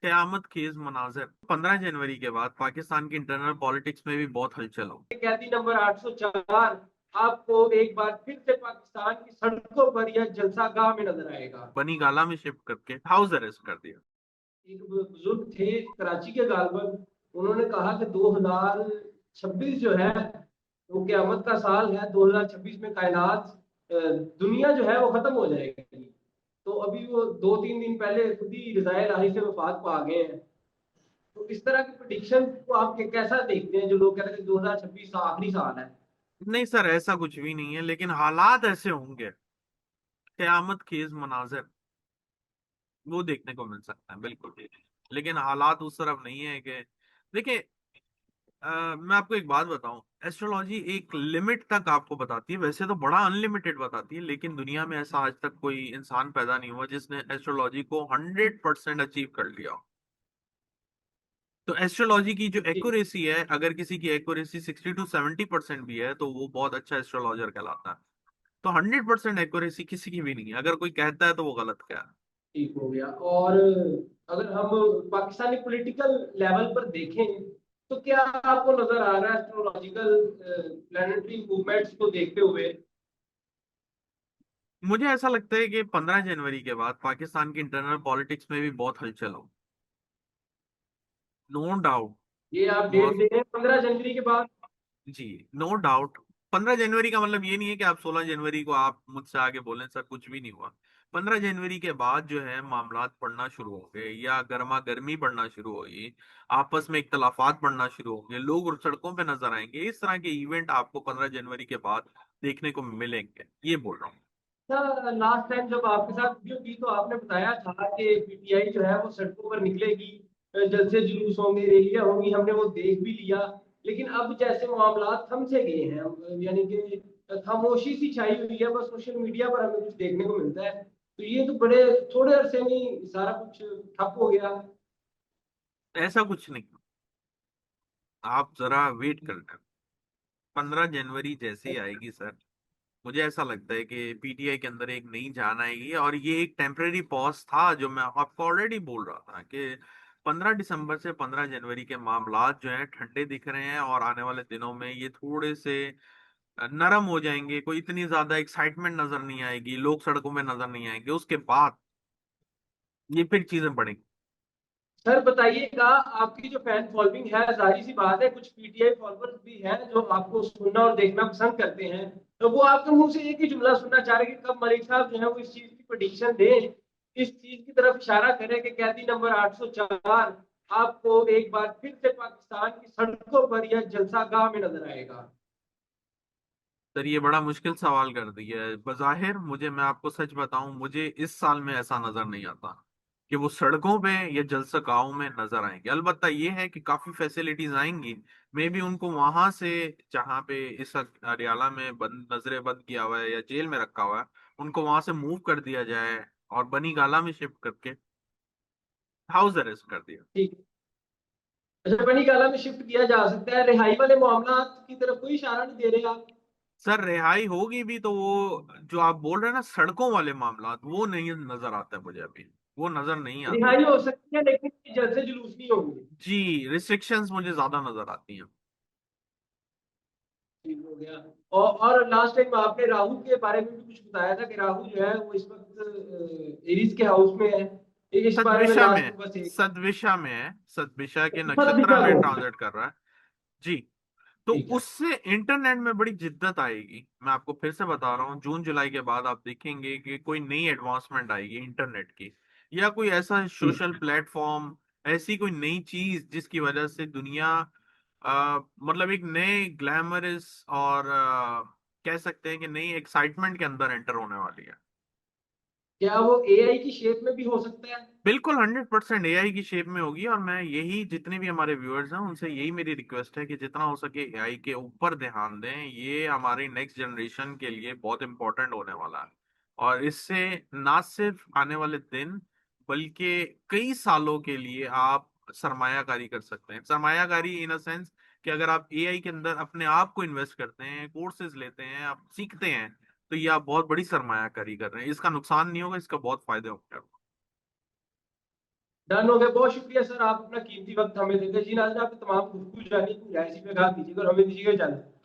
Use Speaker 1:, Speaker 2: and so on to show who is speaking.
Speaker 1: कयामत खेज मनाजिर। 15 जनवरी के बाद पाकिस्तान की इंटरनल पॉलिटिक्स में भी बहुत हलचल हो।
Speaker 2: कैदी नंबर 804 आपको एक बार फिर से पाकिस्तान की सड़कों पर या जलसागाह में नजर आएगा।
Speaker 1: बनी गाला में शिफ्ट करके हाउस अरेस्ट कर दिया।
Speaker 2: एक बुजुर्ग थे कराची के गालबन, उन्होंने कहा कि 2026 जो है वो क़यामत का साल है। 2026 में कायनात दुनिया जो है वो खत्म हो जाएगी। तो अभी वो 2-3 दिन पहले खुद ही रिजाए इलाही से वफात पा गए हैं। तो इस तरह की प्रिडिक्शन को आप कैसा देखते हैं, जो लोग कहते हैं कि 2026 आखिरी साल है।
Speaker 1: नहीं सर, ऐसा कुछ भी नहीं है, लेकिन हालात ऐसे होंगे, कयामत खेज मनाजिर वो देखने को मिल सकता है बिल्कुल। लेकिन हालात उस तरफ नहीं है कि देखिए, मैं आपको एक बात बताऊं। एस्ट्रोलॉजी एक लिमिट तक आपको बताती है, वैसे तो बड़ा अनलिमिटेड बताती है, लेकिन दुनिया में ऐसा आज तक कोई इंसान पैदा नहीं हुआ जिसने एस्ट्रोलॉजी को 100% अचीव कर लिया हो। तो एस्ट्रोलॉजी की जो
Speaker 2: जी।
Speaker 1: एक्यूरेसी है, अगर किसी की एक्यूरेसी 60 to 70% भी है तो वो बहुत अच्छा एस्ट्रोलॉजर कहलाता है। तो 100% एक्यूरेसी किसी की भी नहीं है, अगर कोई कहता है तो वो गलत कह रहा है।
Speaker 2: ठीक हो गया। और अगर हम पाकिस्तानी पॉलिटिकल लेवल पर देखें, तो क्या आपको नजर आ रहा है एस्ट्रोलॉजिकल प्लानिटरी मूवमेंट्स को देखते हुए?
Speaker 1: मुझे ऐसा लगता है कि 15 जनवरी के बाद पाकिस्तान की इंटरनल पॉलिटिक्स में भी बहुत हलचल हो। No doubt.
Speaker 2: ये आप डेट दे रहे हैं 15 जनवरी के बाद?
Speaker 1: जी, नो डाउट। 15 जनवरी का मतलब ये नहीं है कि आप 16 जनवरी को आप मुझसे आगे बोलें सर कुछ भी नहीं हुआ। 15 जनवरी के बाद जो है मामलात बढ़ना शुरू हो गए या गर्मा गर्मी बढ़ना शुरू हुई, आपस में इख्तलाफात बढ़ना शुरू हो गए, लोग सड़कों पे नजर आएंगे। इस तरह के इवेंट आपको 15 जनवरी के बाद देखने को मिलेंगे, ये बोल रहा हूँ।
Speaker 2: सर लास्ट टाइम जब आपके साथ वीडियो की तो आपने बताया था कि पीटीआई जो है वो सड़कों पर निकलेगी, जलसे जुलूस होंगे, रैलियां होंगी, हमने वो देख भी लिया। लेकिन अब जैसे मामला थम से गए हैं, यानी कि खामोशी सी छाई हुई है, बस सोशल मीडिया पर हमें कुछ देखने को मिलता है। तो ये तो बड़े थोड़े अरसे में ही सारा कुछ ठप हो गया।
Speaker 1: ऐसा कुछ नहीं, आप जरा वेट कर लें। 15 जनवरी जैसे ही आएगी सर, मुझे ऐसा लगता है कि पीटीआई के अंदर एक नई जान आएगी। और ये एक टेम्परेरी पॉज था जो मैं आपको ऑलरेडी बोल रहा था कि 15 दिसंबर से 15 जनवरी के मामलात जो हैं ठंडे दिख रहे हैं, और आने वाले दिनों में ये थोड़े से नरम हो जाएंगे। कोई इतनी ज्यादा एक्साइटमेंट नजर नहीं आएगी, लोग सड़कों में नजर नहीं आएंगे। उसके बाद ये फिर चीजें बढ़ेंगी।
Speaker 2: सर बताइएगा, आपकी जो फैन फॉलोइंग है, जाहिर सी बात है कुछ पीटीआई फॉलोअर्स भी हैं जो आपको सुनना और देखना पसंद करते हैं। तो वो आपके मुंह से एक ही जुमला सुनना चाह रहे हैं कि कब मलिक साहब जो है वो इस चीज की प्रेडिक्शन दें, इस चीज की तरफ इशारा करें कि कैदी नंबर 804 आपको एक बार फिर से पाकिस्तान की सड़कों पर या जलसागाह में नजर आएगा।
Speaker 1: सर ये बड़ा मुश्किल सवाल कर दिया है बजाहिर। मुझे, मैं आपको सच बताऊं, मुझे इस साल में ऐसा नजर नहीं आता कि वो सड़कों पे या जलसकाओं में नजर आएंगे। अलबत्ता ये है कि काफी फैसिलिटीज आएंगी। मे भी उनको वहां से, जहां पे इस वक्त हरियाणा में बंद, नजरे बंद किया हुआ है या जेल में रखा हुआ है, उनको वहां से मूव कर दिया जाए और बनी गाला में शिफ्ट करके हाउस अरेस्ट कर दिया।
Speaker 2: ठीक। अच्छा, बनी गाला में शिफ्ट किया जा सकता है, रिहाई वाले मामला की तरफ कोई इशारा नहीं दे रहे आप?
Speaker 1: सर रिहाई होगी भी तो वो जो आप बोल रहे हैं ना सड़कों वाले मामला, वो नहीं नजर आता है मुझे अभी। वो नजर नहीं आते।
Speaker 2: रिहाई हो सकती है लेकिन जलसे जुलूस नहीं होंगे।
Speaker 1: जी, रिस्ट्रिक्शंस मुझे ज्यादा नजर आती हैं।
Speaker 2: ठीक हो गया। और लास्ट टाइम आपने राहु के बारे में भी कुछ बताया था कि राहु जो है वो इस वक्त एरीज के हाउस में है। इस बारे में
Speaker 1: सदविशा
Speaker 2: लास्ट
Speaker 1: में,
Speaker 2: बस एक
Speaker 1: सदविशा में है, सदविशा के
Speaker 2: सब
Speaker 1: नक्षत्र
Speaker 2: दिशा
Speaker 1: में
Speaker 2: में।
Speaker 1: ट्रांजिट कर रहा है। जी। तो
Speaker 2: ठीक है।
Speaker 1: उससे इंटरनेट में बड़ी जिद्दत आएगी। मैं आपको फिर से बता रहा हूँ, जून जुलाई के बाद आप देखेंगे कि कोई नई एडवांसमेंट आएगी इंटरनेट की, या कोई ऐसा
Speaker 2: ठीक।
Speaker 1: सोशल प्लेटफॉर्म, ऐसी कोई नई चीज जिसकी वजह से दुनिया मतलब एक नए ग्लैमरस और कह सकते हैं कि नई एक्साइटमेंट के अंदर एंटर होने वाली है।
Speaker 2: क्या वो एआई की शेप में भी हो सकता है?
Speaker 1: बिल्कुल 100% एआई की शेप में होगी। और मैं यही, जितने भी हमारे व्यूअर्स हैं उनसे यही मेरी रिक्वेस्ट है कि जितना हो सके एआई के ऊपर ध्यान दें। ये हमारी नेक्स्ट जनरेशन के लिए बहुत इंपॉर्टेंट होने वाला है। और इससे ना सिर्फ आने वाले दिन, बल्कि कई सालों के लिए आप सरमायाकारी कर सकते हैं। सरमायाकारी इन अ सेंस कि अगर आप एआई के अंदर अपने आप को इन्वेस्ट करते हैं, कोर्सेज लेते हैं, आप सीखते हैं, तो ये आप बहुत बड़ी सरमायाकारी कर रहे हैं। इसका नुकसान नहीं होगा, इसका बहुत फायदे होंगे आपको।
Speaker 2: डन हो गया, बहुत शुक्रिया सर, आप अपना कीमती वक्त हमें देते जी। नाज़रीन, आपकी तमाम गुफ्तगू जानी इसी पे कीजिएगा और हमें दीजिएगा इजाजत।